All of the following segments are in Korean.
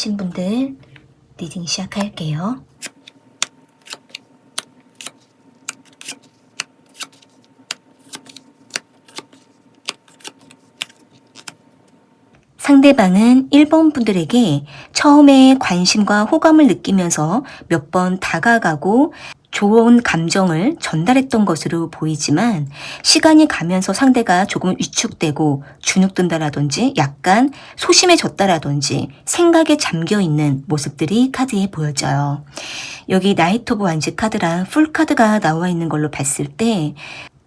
필요하신 분들 리딩 시작할게요. 상대방은 1번 분들에게 처음에 관심과 호감을 느끼면서 몇 번 다가가고 좋은 감정을 전달했던 것으로 보이지만 시간이 가면서 상대가 조금 위축되고 주눅든다라든지 약간 소심해졌다라든지 생각에 잠겨있는 모습들이 카드에 보여져요. 여기 나이트 오브 완즈 카드랑 풀 카드가 나와 있는 걸로 봤을 때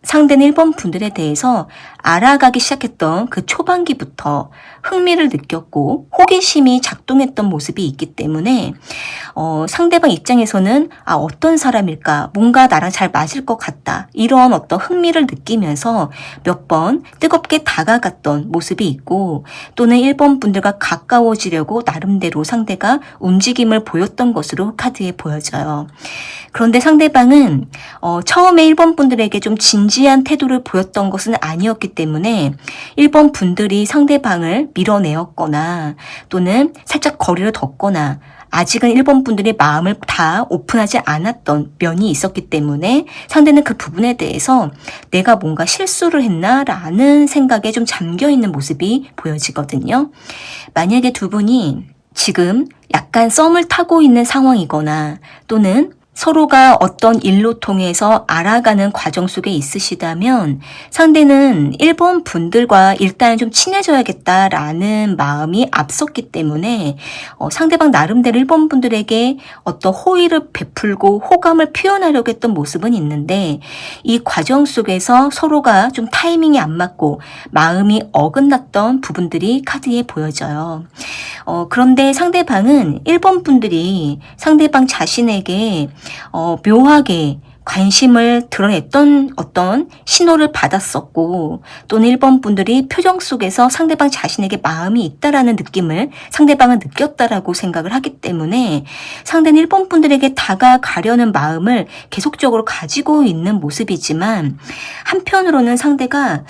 상대는 1번 분들에 대해서 알아가기 시작했던 그 초반기부터 흥미를 느꼈고 호기심이 작동했던 모습이 있기 때문에 상대방 입장에서는 어떤 사람일까, 뭔가 나랑 잘 맞을 것 같다, 이런 어떤 흥미를 느끼면서 몇 번 뜨겁게 다가갔던 모습이 있고, 또는 1번 분들과 가까워지려고 나름대로 상대가 움직임을 보였던 것으로 카드에 보여져요. 그런데 상대방은 처음에 1번 분들에게 좀 진지한 태도를 보였던 것은 아니었기 때문에 1번 분들이 상대방을 밀어내었거나 또는 살짝 거리를 뒀거나 아직은 1번 분들이 마음을 다 오픈하지 않았던 면이 있었기 때문에 상대는 그 부분에 대해서 내가 뭔가 실수를 했나 라는 생각에 좀 잠겨있는 모습이 보여지거든요. 만약에 두 분이 지금 약간 썸을 타고 있는 상황이거나 또는 서로가 어떤 일로 통해서 알아가는 과정 속에 있으시다면 상대는 1번 분들과 일단 좀 친해져야겠다라는 마음이 앞섰기 때문에 상대방 나름대로 1번 분들에게 어떤 호의를 베풀고 호감을 표현하려고 했던 모습은 있는데 이 과정 속에서 서로가 좀 타이밍이 안 맞고 마음이 어긋났던 부분들이 카드에 보여져요. 그런데 상대방은 1번 분들이 상대방 자신에게 묘하게 관심을 드러냈던 어떤 신호를 받았었고 또는 1번 분들이 표정 속에서 상대방 자신에게 마음이 있다라는 느낌을 상대방은 느꼈다라고 생각을 하기 때문에 상대는 1번 분들에게 다가가려는 마음을 계속적으로 가지고 있는 모습이지만 한편으로는 상대가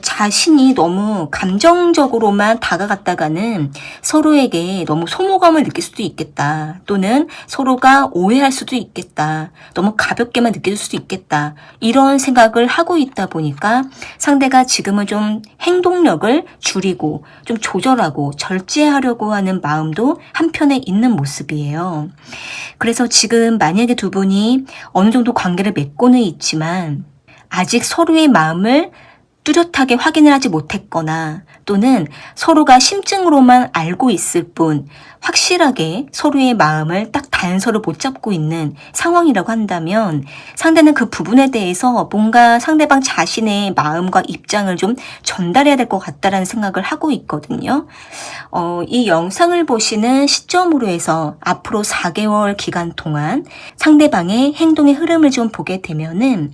자신이 너무 감정적으로만 다가갔다가는 서로에게 너무 소모감을 느낄 수도 있겠다, 또는 서로가 오해할 수도 있겠다, 너무 가볍게만 느낄 수도 있겠다, 이런 생각을 하고 있다 보니까 상대가 지금은 좀 행동력을 줄이고 좀 조절하고 절제하려고 하는 마음도 한편에 있는 모습이에요. 그래서 지금 만약에 두 분이 어느 정도 관계를 맺고는 있지만 아직 서로의 마음을 뚜렷하게 확인을 하지 못했거나 또는 서로가 심증으로만 알고 있을 뿐 확실하게 서로의 마음을 딱 단서를 못 잡고 있는 상황이라고 한다면 상대는 그 부분에 대해서 뭔가 상대방 자신의 마음과 입장을 좀 전달해야 될 것 같다라는 생각을 하고 있거든요. 이 영상을 보시는 시점으로 해서 앞으로 4개월 기간 동안 상대방의 행동의 흐름을 좀 보게 되면은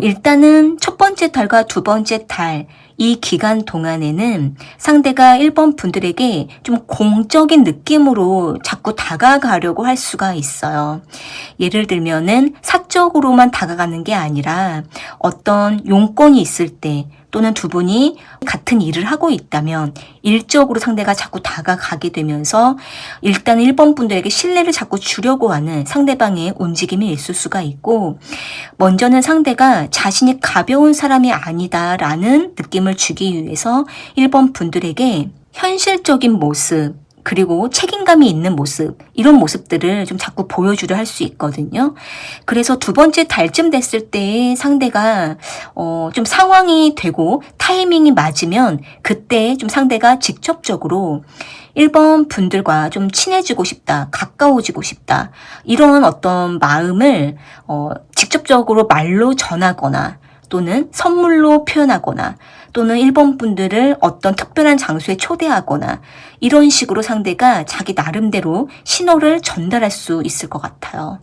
일단은 첫 번째 달과 두 번째 달, 이 기간 동안에는 상대가 1번 분들에게 좀 공적인 느낌으로 자꾸 다가가려고 할 수가 있어요. 예를 들면은 사적으로만 다가가는 게 아니라 어떤 용건이 있을 때 또는 두 분이 같은 일을 하고 있다면 일적으로 상대가 자꾸 다가가게 되면서 일단 1번 분들에게 신뢰를 자꾸 주려고 하는 상대방의 움직임이 있을 수가 있고, 먼저는 상대가 자신이 가벼운 사람이 아니다라는 느낌을 주기 위해서 1번 분들에게 현실적인 모습 그리고 책임감이 있는 모습, 이런 모습들을 좀 자꾸 보여주려 할 수 있거든요. 그래서 두 번째 달쯤 됐을 때 상대가 좀 상황이 되고 타이밍이 맞으면 그때 좀 상대가 직접적으로 1번 분들과 좀 친해지고 싶다, 가까워지고 싶다, 이런 어떤 마음을 직접적으로 말로 전하거나 또는 선물로 표현하거나 또는 1번 분들을 어떤 특별한 장소에 초대하거나 이런 식으로 상대가 자기 나름대로 신호를 전달할 수 있을 것 같아요.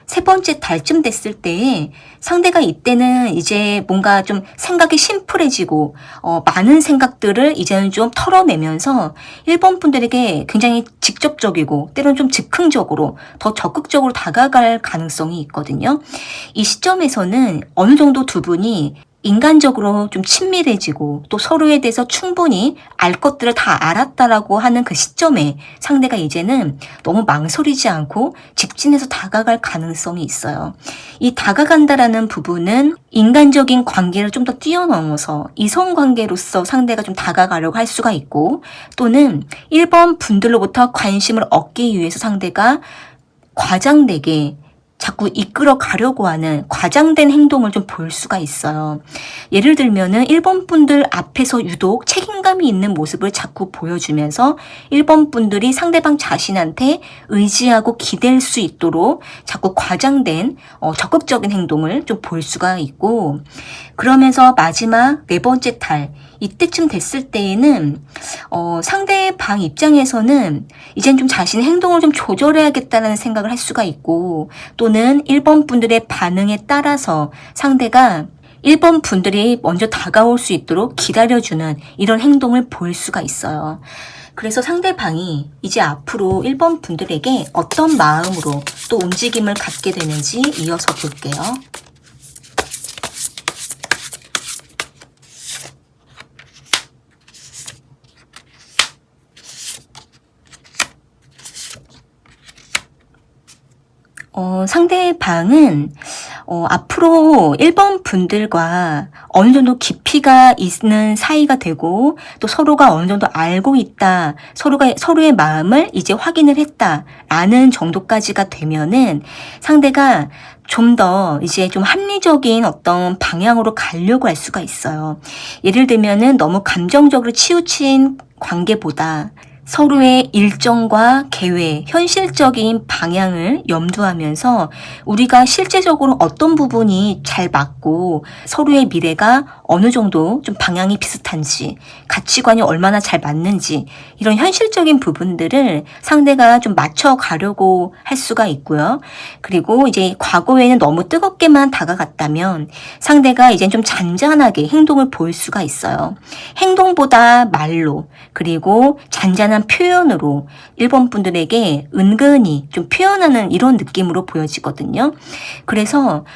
세 번째 달쯤 됐을 때 상대가 이때는 이제 뭔가 좀 생각이 심플해지고 많은 생각들을 이제는 좀 털어내면서 1번 분들에게 굉장히 직접적이고 때로는 좀 즉흥적으로 더 적극적으로 다가갈 가능성이 있거든요. 이 시점에서는 어느 정도 두 분이 인간적으로 좀 친밀해지고 또 서로에 대해서 충분히 알 것들을 다 알았다라고 하는 그 시점에 상대가 이제는 너무 망설이지 않고 직진해서 다가갈 가능성이 있어요. 이 다가간다라는 부분은 인간적인 관계를 좀 더 뛰어넘어서 이성관계로서 상대가 좀 다가가려고 할 수가 있고, 또는 1번 분들로부터 관심을 얻기 위해서 상대가 과장되게 자꾸 이끌어 가려고 하는 과장된 행동을 좀 볼 수가 있어요. 예를 들면은 1번 분들 앞에서 유독 책임감이 있는 모습을 자꾸 보여주면서 1번 분들이 상대방 자신한테 의지하고 기댈 수 있도록 자꾸 과장된 적극적인 행동을 좀 볼 수가 있고, 그러면서 마지막 네 번째 탈, 이때쯤 됐을 때에는 상대방 입장에서는 이젠 좀 자신의 행동을 좀 조절해야겠다는 생각을 할 수가 있고, 또는 1번 분들의 반응에 따라서 상대가 1번 분들이 먼저 다가올 수 있도록 기다려주는 이런 행동을 볼 수가 있어요. 그래서 상대방이 이제 앞으로 1번 분들에게 어떤 마음으로 또 움직임을 갖게 되는지 이어서 볼게요. 상대방은 앞으로 1번 분들과 어느 정도 깊이가 있는 사이가 되고, 또 서로가 어느 정도 알고 있다, 서로의 마음을 이제 확인을 했다라는 정도까지가 되면은 상대가 좀 더 이제 좀 합리적인 어떤 방향으로 가려고 할 수가 있어요. 예를 들면은 너무 감정적으로 치우친 관계보다 서로의 일정과 계획, 현실적인 방향을 염두하면서 우리가 실제적으로 어떤 부분이 잘 맞고 서로의 미래가 어느 정도 좀 방향이 비슷한지, 가치관이 얼마나 잘 맞는지, 이런 현실적인 부분들을 상대가 좀 맞춰가려고 할 수가 있고요. 그리고 이제 과거에는 너무 뜨겁게만 다가갔다면 상대가 이제 좀 잔잔하게 행동을 보일 수가 있어요. 행동보다 말로, 그리고 잔잔한 표현으로 1번 분들에게 은근히 좀 표현하는 이런 느낌으로 보여지거든요. 그래서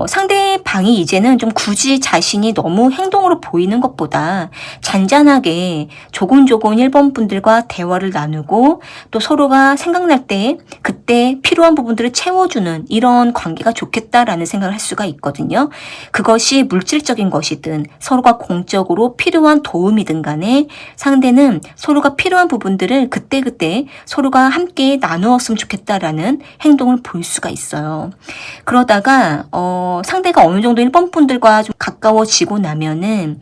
상대방이 이제는 좀 굳이 자신이 너무 행동으로 보이는 것보다 잔잔하게 조곤조곤 1번 분들과 대화를 나누고, 또 서로가 생각날 때 그때 필요한 부분들을 채워주는 이런 관계가 좋겠다라는 생각을 할 수가 있거든요. 그것이 물질적인 것이든 서로가 공적으로 필요한 도움이든 간에 상대는 서로가 필요한 부분들을 그때그때 서로가 함께 나누었으면 좋겠다라는 행동을 볼 수가 있어요. 그러다가 상대가 어느 정도 1번 분들과 좀 가까워지고 나면은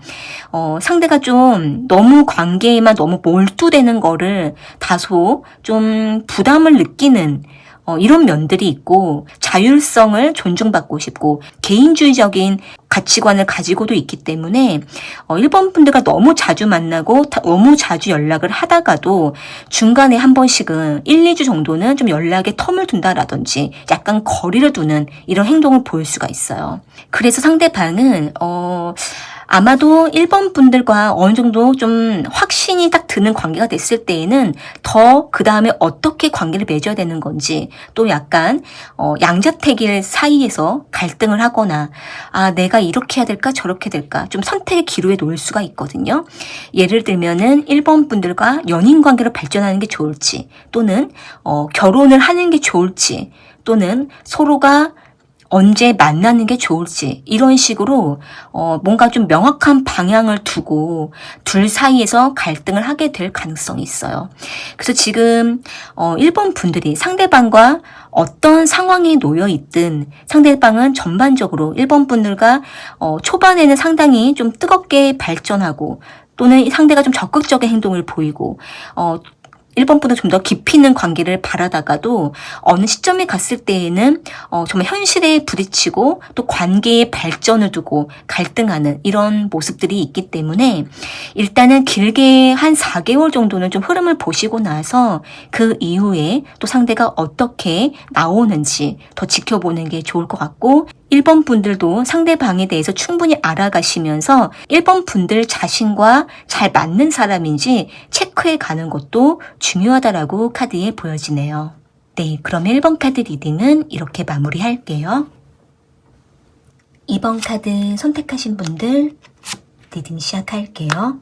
상대가 좀 너무 관계에만 너무 몰두되는 거를 다소 좀 부담을 느끼는 이런 면들이 있고, 자율성을 존중받고 싶고 개인주의적인 가치관을 가지고도 있기 때문에 1번 분들과 너무 자주 만나고 너무 자주 연락을 하다가도 중간에 한 번씩은 1, 2주 정도는 좀 연락에 텀을 둔다라든지 약간 거리를 두는 이런 행동을 보일 수가 있어요. 그래서 상대방은 아마도 1번 분들과 어느 정도 좀 확신이 딱 드는 관계가 됐을 때에는 더 그 다음에 어떻게 관계를 맺어야 되는 건지, 또 약간 양자택일 사이에서 갈등을 하거나 내가 이렇게 해야 될까 저렇게 될까 좀 선택의 기로에 놓일 수가 있거든요. 예를 들면은 1번 분들과 연인 관계로 발전하는 게 좋을지, 또는 결혼을 하는 게 좋을지, 또는 서로가 언제 만나는 게 좋을지, 이런 식으로 뭔가 좀 명확한 방향을 두고 둘 사이에서 갈등을 하게 될 가능성이 있어요. 그래서 지금 1번 분들이 상대방과 어떤 상황에 놓여 있든 상대방은 전반적으로 1번 분들과 초반에는 상당히 좀 뜨겁게 발전하고, 또는 상대가 좀 적극적인 행동을 보이고 1번 분은 좀 더 깊이 있는 관계를 바라다가도 어느 시점에 갔을 때에는 정말 현실에 부딪히고 또 관계의 발전을 두고 갈등하는 이런 모습들이 있기 때문에, 일단은 길게 한 4개월 정도는 좀 흐름을 보시고 나서 그 이후에 또 상대가 어떻게 나오는지 더 지켜보는 게 좋을 것 같고, 1번 분들도 상대방에 대해서 충분히 알아가시면서 1번 분들 자신과 잘 맞는 사람인지 체크해 가는 것도 중요하다라고 카드에 보여지네요. 네, 그럼 1번 카드 리딩은 이렇게 마무리할게요. 2번 카드 선택하신 분들 리딩 시작할게요.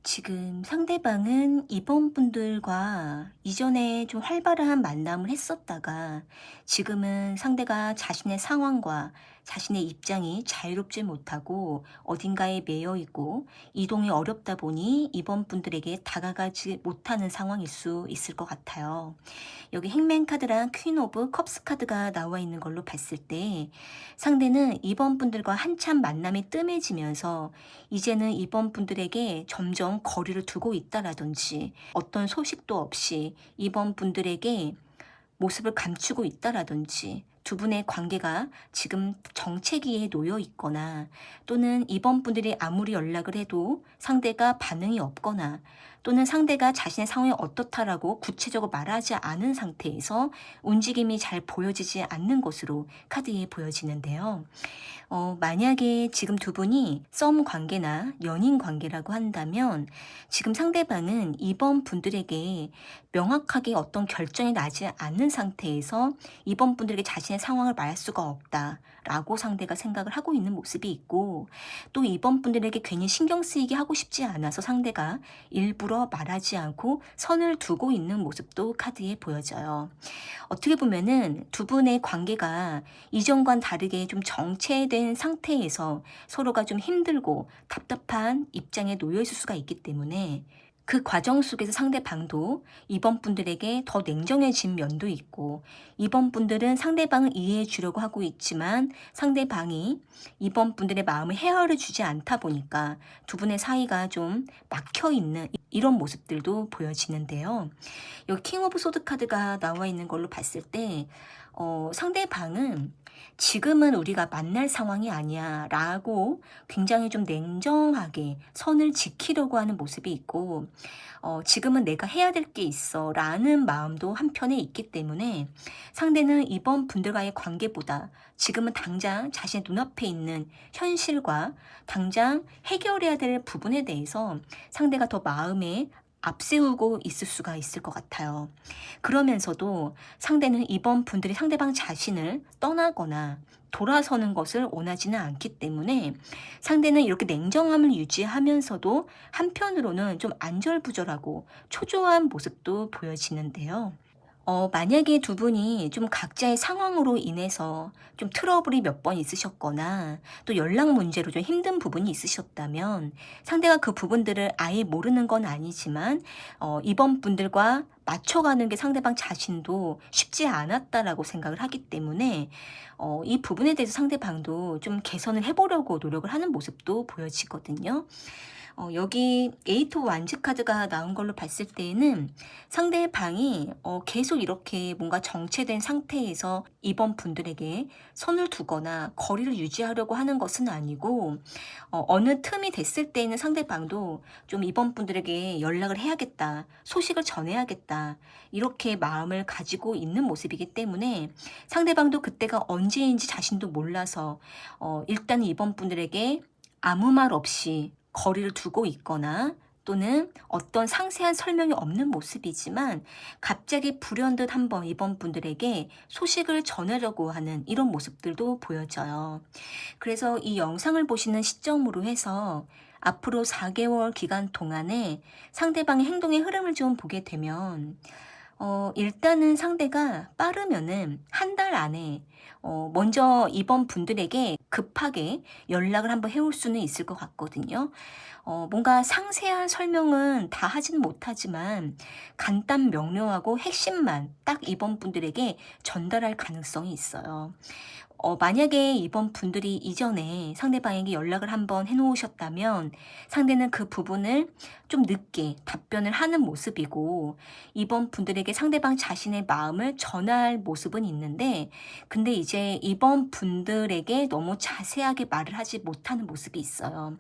지금 상대방은 2번 분들과 이전에 좀 활발한 만남을 했었다가 지금은 상대가 자신의 상황과 자신의 입장이 자유롭지 못하고 어딘가에 매여 있고 이동이 어렵다 보니 2번 분들에게 다가가지 못하는 상황일 수 있을 것 같아요. 여기 행맨 카드랑 퀸 오브 컵스 카드가 나와 있는 걸로 봤을 때 상대는 2번 분들과 한참 만남이 뜸해지면서 이제는 2번 분들에게 점점 거리를 두고 있다라든지 어떤 소식도 없이 2번 분들에게 모습을 감추고 있다라든지 두 분의 관계가 지금 정체기에 놓여 있거나 또는 2번 분들이 아무리 연락을 해도 상대가 반응이 없거나 또는 상대가 자신의 상황이 어떻다라고 구체적으로 말하지 않은 상태에서 움직임이 잘 보여지지 않는 것으로 카드에 보여지는데요. 만약에 지금 두 분이 썸 관계나 연인 관계라고 한다면 지금 상대방은 2번 분들에게 명확하게 어떤 결정이 나지 않는 상태에서 2번 분들에게 자신의 상황을 말할 수가 없다라고 상대가 생각을 하고 있는 모습이 있고 또 2번 분들에게 괜히 신경 쓰이게 하고 싶지 않아서 상대가 일부러 말하지 않고 선을 두고 있는 모습도 카드에 보여져요. 어떻게 보면은 두 분의 관계가 이전과는 다르게 좀 정체된 상태에서 서로가 좀 힘들고 답답한 입장에 놓여 있을 수가 있기 때문에 그 과정 속에서 상대방도 2번 분들에게 더 냉정해진 면도 있고 2번 분들은 상대방을 이해해 주려고 하고 있지만 상대방이 2번 분들의 마음을 헤아려 주지 않다 보니까 두 분의 사이가 좀 막혀 있는 이런 모습들도 보여지는데요. 여기 킹 오브 소드 카드가 나와 있는 걸로 봤을 때 상대방은 지금은 우리가 만날 상황이 아니야 라고 굉장히 좀 냉정하게 선을 지키려고 하는 모습이 있고 지금은 내가 해야 될 게 있어 라는 마음도 한편에 있기 때문에 상대는 이번 분들과의 관계보다 지금은 당장 자신의 눈앞에 있는 현실과 당장 해결해야 될 부분에 대해서 상대가 더 마음에 앞세우고 있을 수가 있을 것 같아요. 그러면서도 상대는 이번 분들이 상대방 자신을 떠나거나 돌아서는 것을 원하지는 않기 때문에 상대는 이렇게 냉정함을 유지하면서도 한편으로는 좀 안절부절하고 초조한 모습도 보여지는데요. 만약에 두 분이 좀 각자의 상황으로 인해서 좀 트러블이 몇 번 있으셨거나 또 연락 문제로 좀 힘든 부분이 있으셨다면 상대가 그 부분들을 아예 모르는 건 아니지만 이번 분들과 맞춰가는 게 상대방 자신도 쉽지 않았다라고 생각을 하기 때문에 이 부분에 대해서 상대방도 좀 개선을 해보려고 노력을 하는 모습도 보여지거든요. 여기 에이트 완즈 카드가 나온 걸로 봤을 때에는 상대방이 계속 이렇게 뭔가 정체된 상태에서 이번 분들에게 선을 두거나 거리를 유지하려고 하는 것은 아니고 어느 틈이 됐을 때에는 상대방도 좀 이번 분들에게 연락을 해야겠다, 소식을 전해야겠다 이렇게 마음을 가지고 있는 모습이기 때문에 상대방도 그때가 언제인지 자신도 몰라서 일단 이번 분들에게 아무 말 없이 거리를 두고 있거나 또는 어떤 상세한 설명이 없는 모습이지만 갑자기 불현듯 한번 이번 분들에게 소식을 전하려고 하는 이런 모습들도 보여져요. 그래서 이 영상을 보시는 시점으로 해서 앞으로 4개월 기간 동안에 상대방의 행동의 흐름을 좀 보게 되면 일단은 상대가 빠르면은 한 달 안에 먼저 이번 분들에게 급하게 연락을 한번 해올 수는 있을 것 같거든요. 뭔가 상세한 설명은 다 하지는 못하지만 간단 명료하고 핵심만 딱 이번 분들에게 전달할 가능성이 있어요. 만약에 이번 분들이 이전에 상대방에게 연락을 한번 해놓으셨다면 상대는 그 부분을 좀 늦게 답변을 하는 모습이고 이번 분들에게 상대방 자신의 마음을 전할 모습은 있는데 근데 이제 이번 분들에게 너무 자세하게 말을 하지 못하는 모습이 있어요.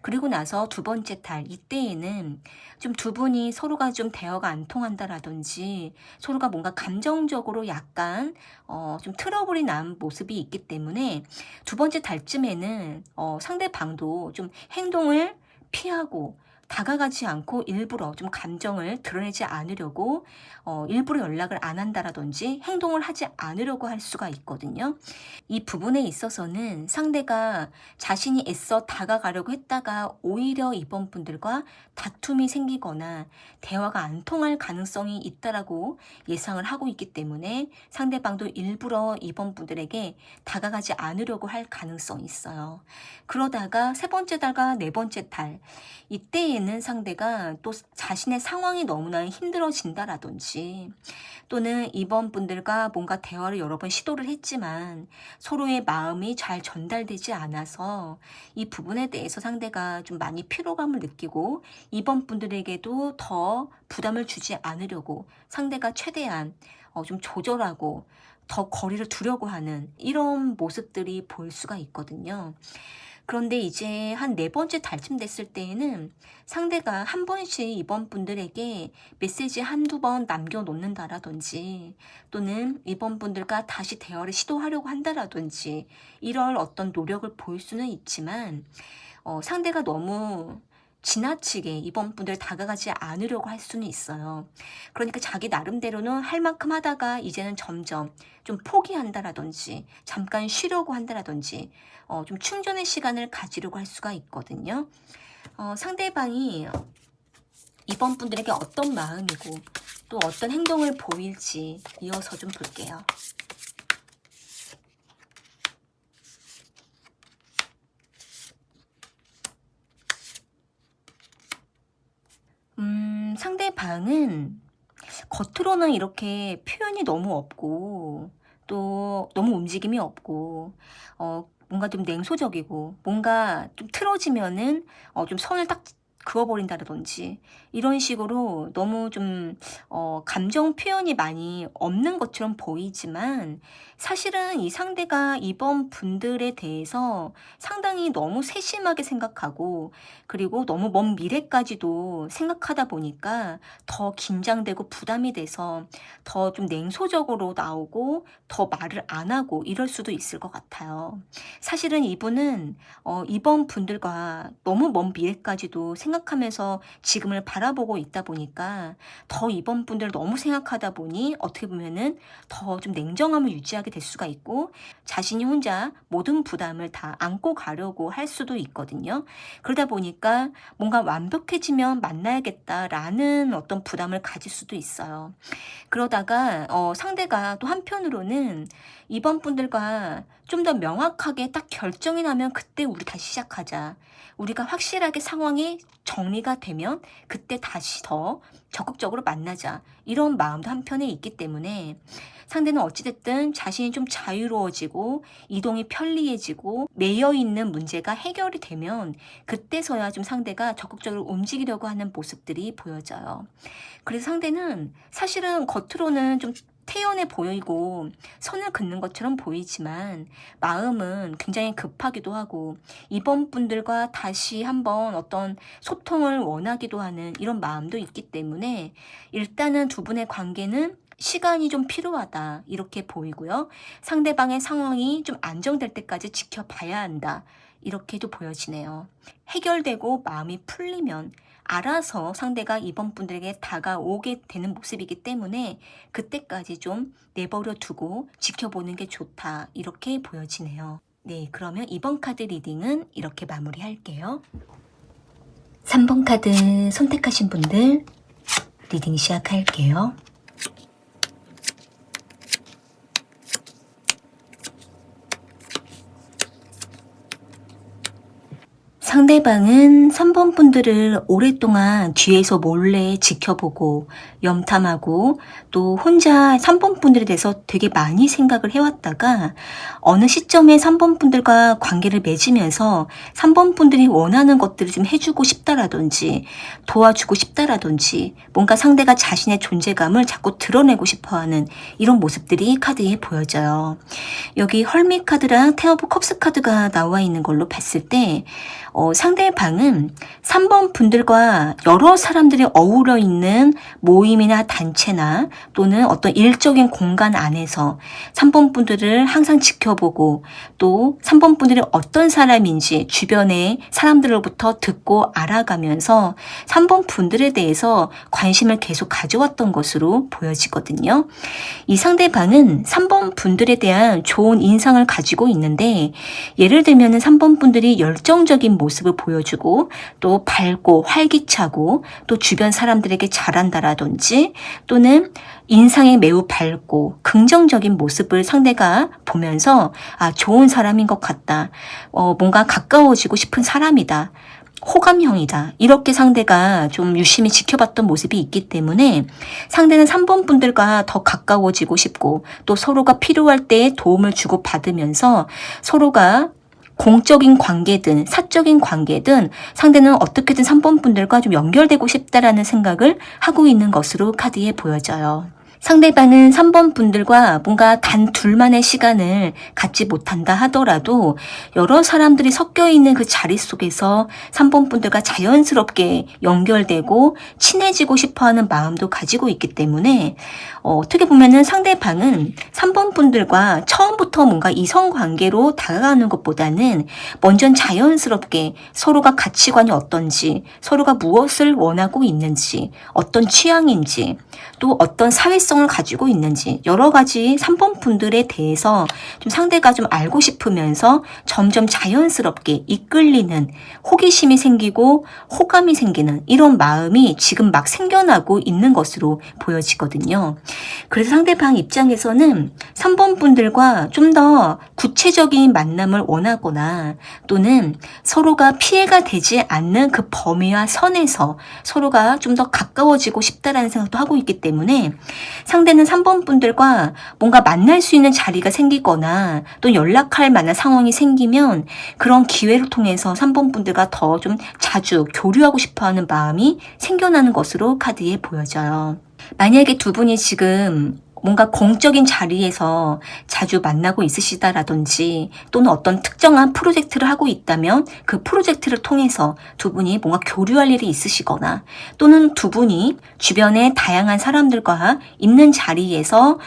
그리고 나서 두 번째 달 이때에는 좀 두 분이 서로가 좀 대화가 안 통한다라든지 서로가 뭔가 감정적으로 약간 좀 트러블이 난 모습이 있기 때문에 두 번째 달쯤에는 상대방도 좀 행동을 피하고 다가가지 않고 일부러 좀 감정을 드러내지 않으려고 일부러 연락을 안 한다라든지 행동을 하지 않으려고 할 수가 있거든요. 이 부분에 있어서는 상대가 자신이 애써 다가가려고 했다가 오히려 이번 분들과 다툼이 생기거나 대화가 안 통할 가능성이 있다라고 예상을 하고 있기 때문에 상대방도 일부러 이번 분들에게 다가가지 않으려고 할 가능성이 있어요. 그러다가 세 번째 달과 네 번째 달 이때에는 상대가 또 자신의 상황이 너무나 힘들어진다라든지 또는 이번 분들과 뭔가 대화를 여러 번 시도를 했지만 서로의 마음이 잘 전달되지 않아서 이 부분에 대해서 상대가 좀 많이 피로감을 느끼고 이번 분들에게도 더 부담을 주지 않으려고 상대가 최대한 좀 조절하고 더 거리를 두려고 하는 이런 모습들이 보일 수가 있거든요. 그런데 이제 한 네 번째 달쯤 됐을 때에는 상대가 한 번씩 이번 분들에게 메시지 한두 번 남겨놓는다라든지 또는 이번 분들과 다시 대화를 시도하려고 한다라든지 이럴 어떤 노력을 보일 수는 있지만 상대가 너무 지나치게 이번 분들 다가가지 않으려고 할 수는 있어요. 그러니까 자기 나름대로는 할 만큼 하다가 이제는 점점 좀 포기한다라든지 잠깐 쉬려고 한다라든지 좀 충전의 시간을 가지려고 할 수가 있거든요. 상대방이 이번 분들에게 어떤 마음이고 또 어떤 행동을 보일지 이어서 좀 볼게요. 상대방은 겉으로는 이렇게 표현이 너무 없고 또 너무 움직임이 없고 뭔가 좀 냉소적이고 뭔가 좀 틀어지면은 좀 선을 딱 그어버린다든지 이런 식으로 너무 좀 감정 표현이 많이 없는 것처럼 보이지만 사실은 이 상대가 이번 분들에 대해서 상당히 너무 세심하게 생각하고 그리고 너무 먼 미래까지도 생각하다 보니까 더 긴장되고 부담이 돼서 더 좀 냉소적으로 나오고 더 말을 안 하고 이럴 수도 있을 것 같아요. 사실은 이분은 이번 분들과 너무 먼 미래까지도 생각하면서 지금을 바라보고 있다 보니까 더 이번 분들 너무 생각하다 보니 어떻게 보면은 더 좀 냉정함을 유지하게 될 수가 있고 자신이 혼자 모든 부담을 다 안고 가려고 할 수도 있거든요. 그러다 보니까 뭔가 완벽해지면 만나야겠다라는 어떤 부담을 가질 수도 있어요. 그러다가 상대가 또 한편으로는 이번 분들과 좀 더 명확하게 딱 결정이 나면 그때 우리 다시 시작하자. 우리가 확실하게 상황이 정리가 되면 그때 다시 더 적극적으로 만나자. 이런 마음도 한편에 있기 때문에 상대는 어찌됐든 자신이 좀 자유로워지고 이동이 편리해지고 매여있는 문제가 해결이 되면 그때서야 좀 상대가 적극적으로 움직이려고 하는 모습들이 보여져요. 그래서 상대는 사실은 겉으로는 좀 태연해 보이고 선을 긋는 것처럼 보이지만 마음은 굉장히 급하기도 하고 이번 분들과 다시 한번 어떤 소통을 원하기도 하는 이런 마음도 있기 때문에 일단은 두 분의 관계는 시간이 좀 필요하다 이렇게 보이고요. 상대방의 상황이 좀 안정될 때까지 지켜봐야 한다 이렇게도 보여지네요. 해결되고 마음이 풀리면 알아서 상대가 이번 분들에게 다가오게 되는 모습이기 때문에 그때까지 좀 내버려 두고 지켜보는 게 좋다 이렇게 보여지네요. 네, 그러면 이번 카드 리딩은 이렇게 마무리할게요. 3번 카드 선택하신 분들 리딩 시작할게요. 상대방은 3번 분들을 오랫동안 뒤에서 몰래 지켜보고 염탐하고 또 혼자 3번 분들에 대해서 되게 많이 생각을 해왔다가 어느 시점에 3번 분들과 관계를 맺으면서 3번 분들이 원하는 것들을 좀 해주고 싶다라든지 도와주고 싶다라든지 뭔가 상대가 자신의 존재감을 자꾸 드러내고 싶어하는 이런 모습들이 카드에 보여져요. 여기 헐밋 카드랑 텐 오브 컵스 카드가 나와 있는 걸로 봤을 때 상대방은 3번 분들과 여러 사람들이 어우러 있는 모임이나 단체나 또는 어떤 일적인 공간 안에서 3번 분들을 항상 지켜보고 또 3번 분들이 어떤 사람인지 주변의 사람들로부터 듣고 알아가면서 3번 분들에 대해서 관심을 계속 가져왔던 것으로 보여지거든요. 이 상대방은 3번 분들에 대한 좋은 인상을 가지고 있는데 예를 들면 3번 분들이 열정적인 모습을 보여주고 또 밝고 활기차고 또 주변 사람들에게 잘한다라든지 또는 인상이 매우 밝고 긍정적인 모습을 상대가 보면서 좋은 사람인 것 같다. 뭔가 가까워지고 싶은 사람이다. 호감형이다. 이렇게 상대가 좀 유심히 지켜봤던 모습이 있기 때문에 상대는 3번 분들과 더 가까워지고 싶고 또 서로가 필요할 때 도움을 주고 받으면서 서로가 공적인 관계든 사적인 관계든 상대는 어떻게든 3번 분들과 좀 연결되고 싶다라는 생각을 하고 있는 것으로 카드에 보여져요. 상대방은 3번 분들과 뭔가 단 둘만의 시간을 갖지 못한다 하더라도 여러 사람들이 섞여 있는 그 자리 속에서 3번 분들과 자연스럽게 연결되고 친해지고 싶어하는 마음도 가지고 있기 때문에 어떻게 보면은 상대방은 3번 분들과 처음부터 뭔가 이성관계로 다가가는 것보다는 먼저 자연스럽게 서로가 가치관이 어떤지, 서로가 무엇을 원하고 있는지, 어떤 취향인지, 또 어떤 사회성을 가지고 있는지 여러 가지 3번 분들에 대해서 좀 상대가 좀 알고 싶으면서 점점 자연스럽게 이끌리는 호기심이 생기고 호감이 생기는 이런 마음이 지금 막 생겨나고 있는 것으로 보여지거든요. 그래서 상대방 입장에서는 3번 분들과 좀 더 구체적인 만남을 원하거나 또는 서로가 피해가 되지 않는 그 범위와 선에서 서로가 좀 더 가까워지고 싶다라는 생각도 하고 있기 때문에 상대는 3번 분들과 뭔가 만날 수 있는 자리가 생기거나 또 연락할 만한 상황이 생기면 그런 기회를 통해서 3번 분들과 더 좀 자주 교류하고 싶어하는 마음이 생겨나는 것으로 카드에 보여져요. 만약에 두 분이 지금 뭔가 공적인 자리에서 자주 만나고 있으시다라든지 또는 어떤 특정한 프로젝트를 하고 있다면 그 프로젝트를 통해서 두 분이 뭔가 교류할 일이 있으시거나 또는 두 분이 주변에 다양한 사람들과 있는 자리에서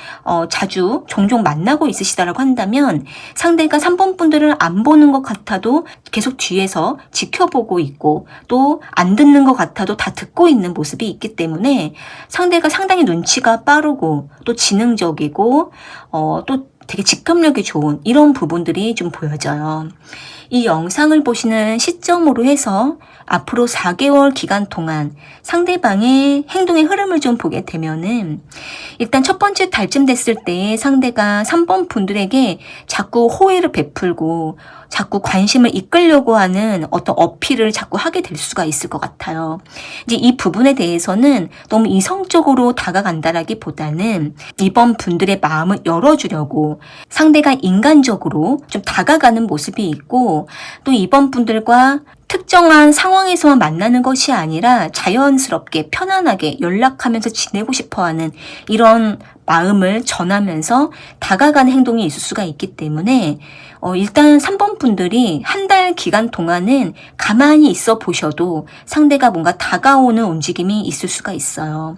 자주 종종 만나고 있으시다라고 한다면 상대가 3번 분들을 안 보는 것 같아도 계속 뒤에서 지켜보고 있고 또 안 듣는 것 같아도 다 듣고 있는 모습이 있기 때문에 상대가 상당히 눈치가 빠르고 또 지능적이고 또 되게 직감력이 좋은 이런 부분들이 좀 보여져요. 이 영상을 보시는 시점으로 해서 앞으로 4개월 기간 동안 상대방의 행동의 흐름을 좀 보게 되면은 일단 첫 번째 달쯤 됐을 때 상대가 3번 분들에게 자꾸 호의를 베풀고 자꾸 관심을 이끌려고 하는 어떤 어필을 자꾸 하게 될 수가 있을 것 같아요. 이제 이 부분에 대해서는 너무 이성적으로 다가간다라기보다는 이번 분들의 마음을 열어주려고 상대가 인간적으로 좀 다가가는 모습이 있고 또 이번 분들과 특정한 상황에서만 만나는 것이 아니라 자연스럽게 편안하게 연락하면서 지내고 싶어하는 이런 마음을 전하면서 다가가는 행동이 있을 수가 있기 때문에 일단 3번 분들이 한 달 기간 동안은 가만히 있어 보셔도 상대가 뭔가 다가오는 움직임이 있을 수가 있어요.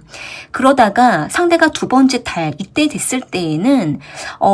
그러다가 상대가 두 번째 달 이때 됐을 때에는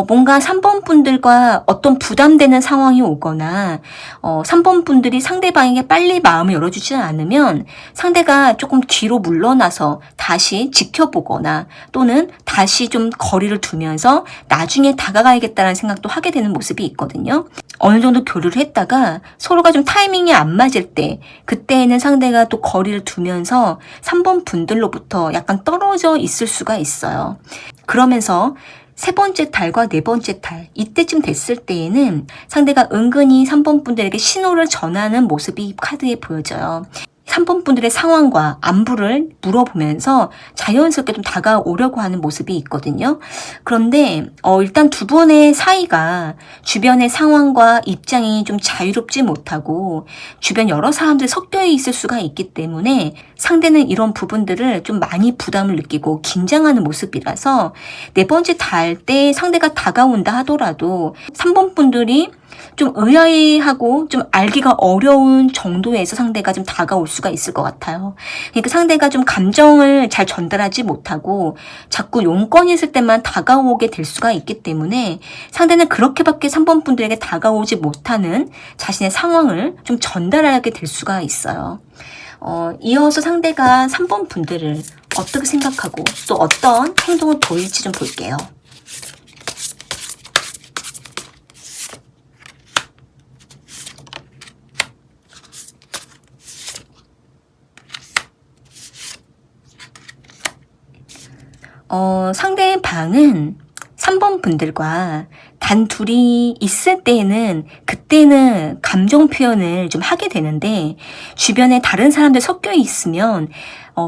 뭔가 3번 분들과 어떤 부담되는 상황이 오거나 3번 분들이 상대방에게 빨리 마음을 열어주지 않으면 상대가 조금 뒤로 물러나서 다시 지켜보거나 또는 다시 좀 거리를 두면서 나중에 다가가야겠다는 생각도 하게 되는 모습이 있거든요. 어느 정도 교류를 했다가 서로가 좀 타이밍이 안 맞을 때 그때에는 상대가 또 거리를 두면서 3번 분들로부터 약간 떨어져 있을 수가 있어요. 그러면서 세 번째 달과 네 번째 달 이때쯤 됐을 때에는 상대가 은근히 3번 분들에게 신호를 전하는 모습이 카드에 보여져요. 3번 분들의 상황과 안부를 물어보면서 자연스럽게 좀 다가오려고 하는 모습이 있거든요. 그런데 일단 두 분의 사이가 주변의 상황과 입장이 좀 자유롭지 못하고 주변 여러 사람들이 섞여 있을 수가 있기 때문에 상대는 이런 부분들을 좀 많이 부담을 느끼고 긴장하는 모습이라서 네 번째 달 때 상대가 다가온다 하더라도 3번 분들이 좀 의아해하고 좀 알기가 어려운 정도에서 상대가 좀 다가올 수가 있을 것 같아요. 그러니까 상대가 좀 감정을 잘 전달하지 못하고 자꾸 용건이 있을 때만 다가오게 될 수가 있기 때문에 상대는 그렇게밖에 3번 분들에게 다가오지 못하는 자신의 상황을 좀 전달하게 될 수가 있어요. 이어서 상대가 3번 분들을 어떻게 생각하고 또 어떤 행동을 보일지 좀 볼게요. 상대방은 3번 분들과 단 둘이 있을 때에는 그때는 감정 표현을 좀 하게 되는데 주변에 다른 사람들 섞여 있으면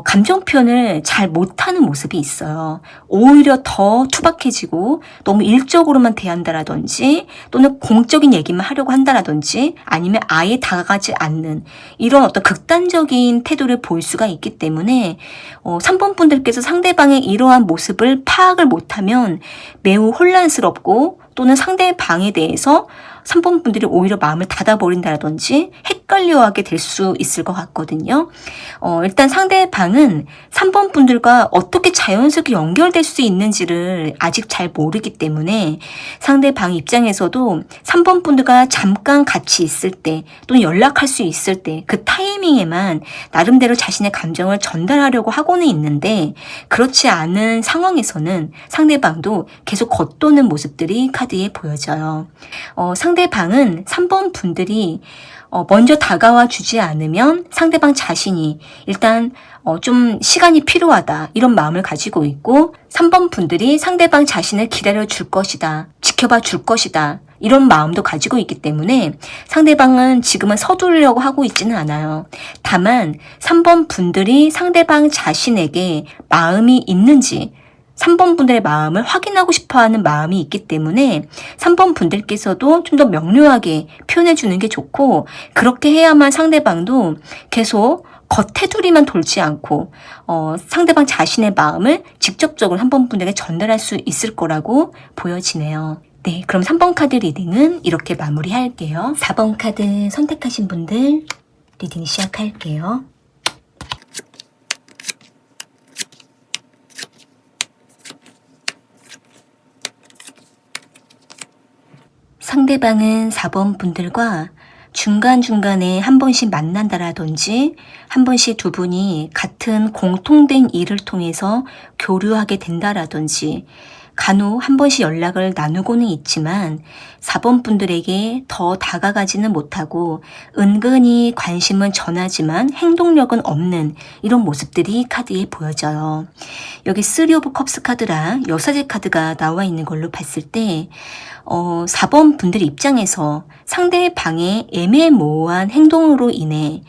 감정 표현을 잘 못하는 모습이 있어요. 오히려 더 투박해지고 너무 일적으로만 대한다라든지 또는 공적인 얘기만 하려고 한다라든지 아니면 아예 다가가지 않는 이런 어떤 극단적인 태도를 보일 수가 있기 때문에 3번 분들께서 상대방의 이러한 모습을 파악을 못하면 매우 혼란스럽고 또는 상대방에 대해서 3번 분들이 오히려 마음을 닫아버린다든지 헷갈려하게 될 수 있을 것 같거든요. 일단 상대방은 3번 분들과 어떻게 자연스럽게 연결될 수 있는지를 아직 잘 모르기 때문에 상대방 입장에서도 3번 분들과 잠깐 같이 있을 때 또는 연락할 수 있을 때 그 타이밍에만 나름대로 자신의 감정을 전달하려고 하고는 있는데 그렇지 않은 상황에서는 상대방도 계속 겉도는 모습들이 카드에 보여져요. 상대방은 3번 분들이 먼저 다가와 주지 않으면 상대방 자신이 일단 좀 시간이 필요하다 이런 마음을 가지고 있고 3번 분들이 상대방 자신을 기다려 줄 것이다, 지켜봐 줄 것이다 이런 마음도 가지고 있기 때문에 상대방은 지금은 서두르려고 하고 있지는 않아요. 다만 3번 분들이 상대방 자신에게 마음이 있는지 3번 분들의 마음을 확인하고 싶어하는 마음이 있기 때문에 3번 분들께서도 좀 더 명료하게 표현해 주는 게 좋고 그렇게 해야만 상대방도 계속 겉테두리만 돌지 않고 상대방 자신의 마음을 직접적으로 3번 분들에게 전달할 수 있을 거라고 보여지네요. 네, 그럼 3번 카드 리딩은 이렇게 마무리할게요. 4번 카드 선택하신 분들 리딩 시작할게요. 상대방은 4번 분들과 중간중간에 한 번씩 만난다라든지 한 번씩 두 분이 같은 공통된 일을 통해서 교류하게 된다라든지 간혹 한 번씩 연락을 나누고는 있지만 4번 분들에게 더 다가가지는 못하고 은근히 관심은 전하지만 행동력은 없는 이런 모습들이 카드에 보여져요. 여기 3 오브 컵스 카드랑 여사제 카드가 나와 있는 걸로 봤을 때 4번 분들 입장에서 상대방의 애매모호한 행동으로 인해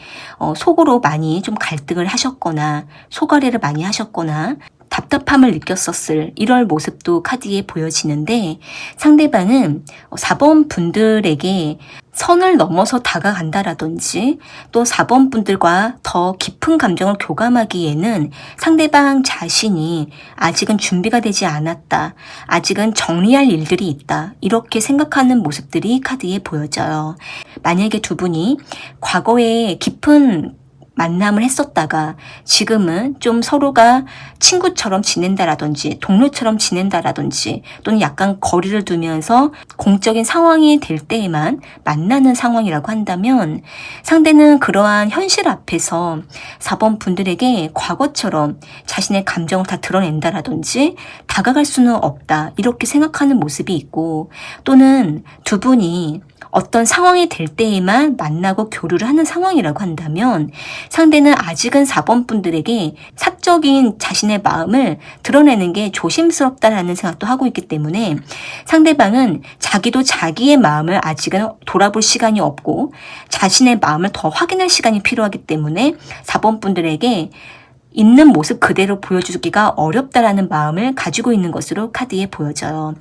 속으로 많이 좀 갈등을 하셨거나 속아래를 많이 하셨거나 답답함을 느꼈었을 이럴 모습도 카드에 보여지는데 상대방은 4번 분들에게 선을 넘어서 다가간다라든지 또 4번 분들과 더 깊은 감정을 교감하기에는 상대방 자신이 아직은 준비가 되지 않았다. 아직은 정리할 일들이 있다. 이렇게 생각하는 모습들이 카드에 보여져요. 만약에 두 분이 과거에 깊은 만남을 했었다가 지금은 좀 서로가 친구처럼 지낸다라든지 동료처럼 지낸다라든지 또는 약간 거리를 두면서 공적인 상황이 될 때에만 만나는 상황이라고 한다면 상대는 그러한 현실 앞에서 4번 분들에게 과거처럼 자신의 감정을 다 드러낸다라든지 다가갈 수는 없다 이렇게 생각하는 모습이 있고 또는 두 분이 어떤 상황이 될 때에만 만나고 교류를 하는 상황이라고 한다면 상대는 아직은 4번 분들에게 사적인 자신의 마음을 드러내는 게 조심스럽다라는 생각도 하고 있기 때문에 상대방은 자기도 자기의 마음을 아직은 돌아볼 시간이 없고 자신의 마음을 더 확인할 시간이 필요하기 때문에 4번 분들에게 있는 모습 그대로 보여주기가 어렵다라는 마음을 가지고 있는 것으로 카드에 보여져요.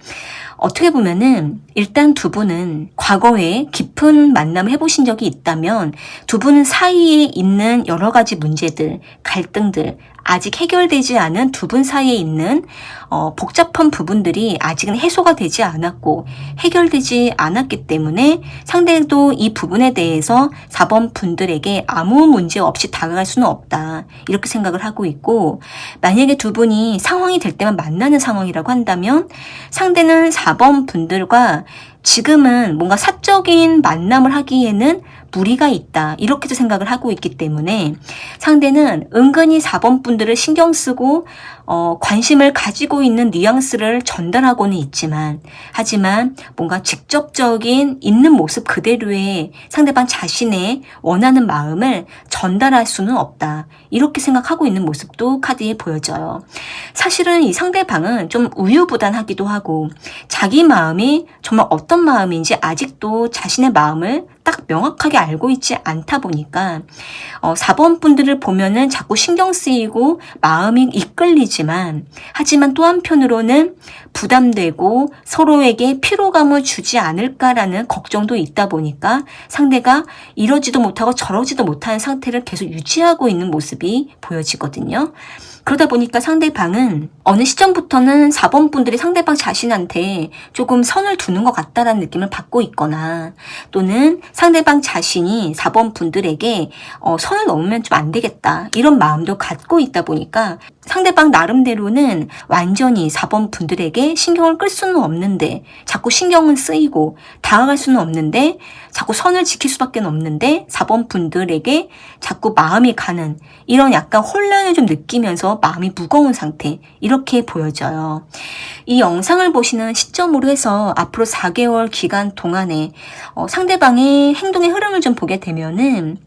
어떻게 보면은 일단 두 분은 과거에 깊은 만남을 해보신 적이 있다면 두 분 사이에 있는 여러 가지 문제들, 갈등들, 아직 해결되지 않은 두 분 사이에 있는 복잡한 부분들이 아직은 해소가 되지 않았고 해결되지 않았기 때문에 상대도 이 부분에 대해서 4번 분들에게 아무 문제 없이 다가갈 수는 없다. 이렇게 생각을 하고 있고, 만약에 두 분이 상황이 될 때만 만나는 상황이라고 한다면 상대는 4번 분들과 지금은 뭔가 사적인 만남을 하기에는 무리가 있다. 이렇게도 생각을 하고 있기 때문에 상대는 은근히 4번 분들을 신경 쓰고 관심을 가지고 있는 뉘앙스를 전달하고는 있지만, 하지만 뭔가 직접적인 있는 모습 그대로의 상대방 자신의 원하는 마음을 전달할 수는 없다. 이렇게 생각하고 있는 모습도 카드에 보여져요. 사실은 이 상대방은 좀 우유부단하기도 하고 자기 마음이 정말 어떤 마음인지 아직도 자신의 마음을 딱 명확하게 알고 있지 않다 보니까 4번 분들을 보면은 자꾸 신경 쓰이고 마음이 이끌리지만, 하지만 또 한편으로는 부담되고 서로에게 피로감을 주지 않을까라는 걱정도 있다 보니까 상대가 이러지도 못하고 저러지도 못하는 상태를 계속 유지하고 있는 모습이 보여지거든요. 그러다 보니까 상대방은 어느 시점부터는 4번 분들이 상대방 자신한테 조금 선을 두는 것 같다라는 느낌을 받고 있거나, 또는 상대방 자신이 4번 분들에게 선을 넘으면 좀 안 되겠다 이런 마음도 갖고 있다 보니까 상대방 나름대로는 완전히 4번 분들에게 신경을 끌 수는 없는데 자꾸 신경은 쓰이고 다가갈 수는 없는데 자꾸 선을 지킬 수밖에 없는데 4번 분들에게 자꾸 마음이 가는 이런 약간 혼란을 좀 느끼면서 마음이 무거운 상태, 이렇게 보여져요. 이 영상을 보시는 시점으로 해서 앞으로 4개월 기간 동안에 상대방의 행동의 흐름을 좀 보게 되면은,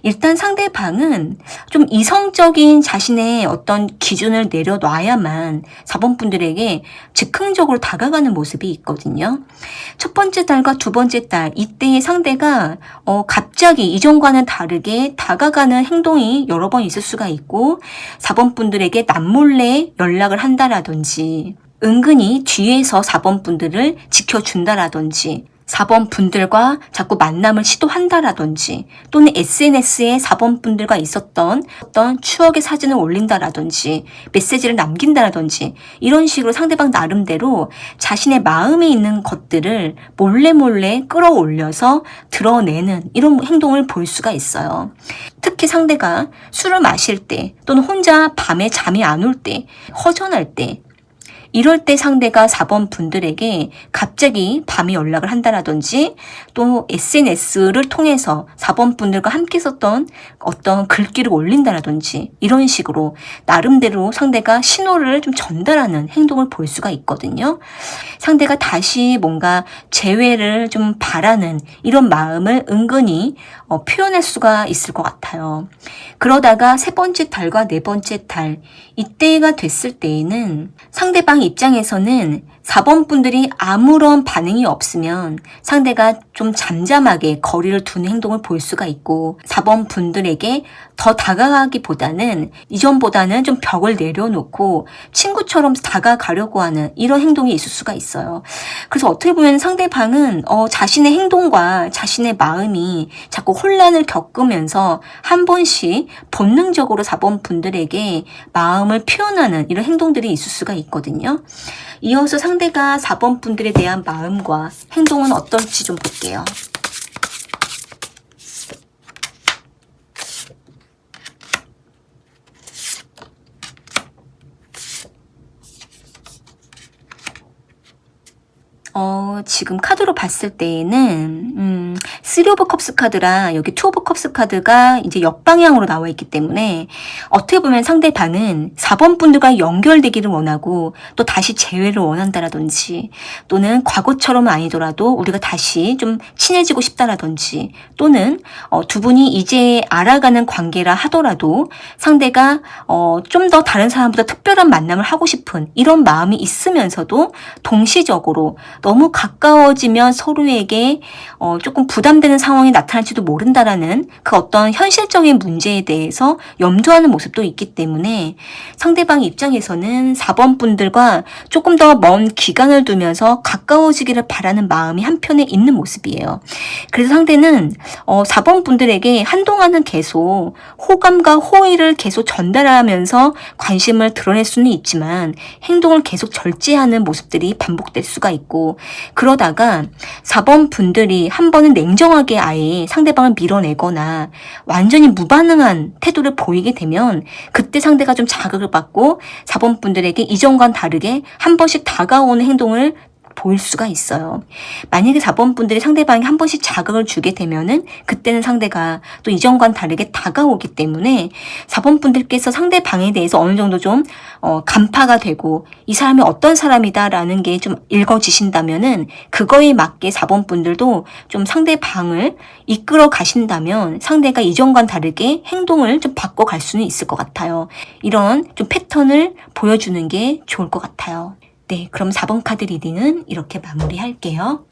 일단 상대방은 좀 이성적인 자신의 어떤 기준을 내려놔야만 4번 분들에게 즉흥적으로 다가가는 모습이 있거든요. 첫 번째 달과 두 번째 달, 이때의 상대가 갑자기 이전과는 다르게 다가가는 행동이 여러 번 있을 수가 있고, 4번 분들에게 남몰래 연락을 한다라든지, 은근히 뒤에서 4번 분들을 지켜준다라든지, 4번 분들과 자꾸 만남을 시도한다라든지, 또는 SNS에 4번 분들과 있었던 어떤 추억의 사진을 올린다라든지 메시지를 남긴다라든지, 이런 식으로 상대방 나름대로 자신의 마음에 있는 것들을 몰래 끌어올려서 드러내는 이런 행동을 볼 수가 있어요. 특히 상대가 술을 마실 때, 또는 혼자 밤에 잠이 안 올 때, 허전할 때, 이럴 때 상대가 4번 분들에게 갑자기 밤에 연락을 한다라든지, 또 SNS를 통해서 4번 분들과 함께 썼던 어떤 글귀를 올린다라든지, 이런 식으로 나름대로 상대가 신호를 좀 전달하는 행동을 볼 수가 있거든요. 상대가 다시 뭔가 재회를 좀 바라는 이런 마음을 은근히 표현할 수가 있을 것 같아요. 그러다가 세 번째 달과 네 번째 달, 이때가 됐을 때에는 상대방 입장에서는 4번 분들이 아무런 반응이 없으면 상대가 좀 잠잠하게 거리를 두는 행동을 볼 수가 있고, 4번 분들에게 더 다가가기보다는 이전보다는 좀 벽을 내려놓고 친구처럼 다가가려고 하는 이런 행동이 있을 수가 있어요. 그래서 어떻게 보면 상대방은 자신의 행동과 자신의 마음이 자꾸 혼란을 겪으면서 한 번씩 본능적으로 4번 분들에게 마음을 표현하는 이런 행동들이 있을 수가 있거든요. 이어서 상대가 4번 분들에 대한 마음과 행동은 어떨지 좀 볼게요. 지금 카드로 봤을 때에는 3 오브 컵스 카드랑 여기 2 오브 컵스 카드가 이제 역방향으로 나와 있기 때문에 어떻게 보면 상대방은 4번 분들과 연결되기를 원하고 또 다시 재회를 원한다라든지, 또는 과거처럼은 아니더라도 우리가 다시 좀 친해지고 싶다라든지, 또는 두 분이 이제 알아가는 관계라 하더라도 상대가 좀 더 다른 사람보다 특별한 만남을 하고 싶은 이런 마음이 있으면서도 동시적으로 너무 가까워지면 서로에게 조금 부담되는 걱정되는 상황이 나타날지도 모른다라는 그 어떤 현실적인 문제에 대해서 염두하는 모습도 있기 때문에 상대방 입장에서는 4번 분들과 조금 더 먼 기간을 두면서 가까워지기를 바라는 마음이 한편에 있는 모습이에요. 그래서 상대는 4번 분들에게 한동안은 계속 호감과 호의를 계속 전달하면서 관심을 드러낼 수는 있지만 행동을 계속 절제하는 모습들이 반복될 수가 있고, 그러다가 4번 분들이 한 번은 냉정하게 아예 상대방을 밀어내거나 완전히 무반응한 태도를 보이게 되면 그때 상대가 좀 자극을 받고 4번 분들에게 이전과는 다르게 한 번씩 다가오는 행동을 보일 수가 있어요. 만약에 4번 분들이 상대방이 한 번씩 자극을 주게 되면은 그때는 상대가 또 이전과는 다르게 다가오기 때문에 4번 분들께서 상대방에 대해서 어느 정도 좀 간파가 되고 이 사람이 어떤 사람이다라는 게 좀 읽어지신다면은 그거에 맞게 4번 분들도 좀 상대방을 이끌어 가신다면 상대가 이전과는 다르게 행동을 좀 바꿔갈 수는 있을 것 같아요. 이런 좀 패턴을 보여주는 게 좋을 것 같아요. 네, 그럼 4번 카드 리딩은 이렇게 마무리할게요.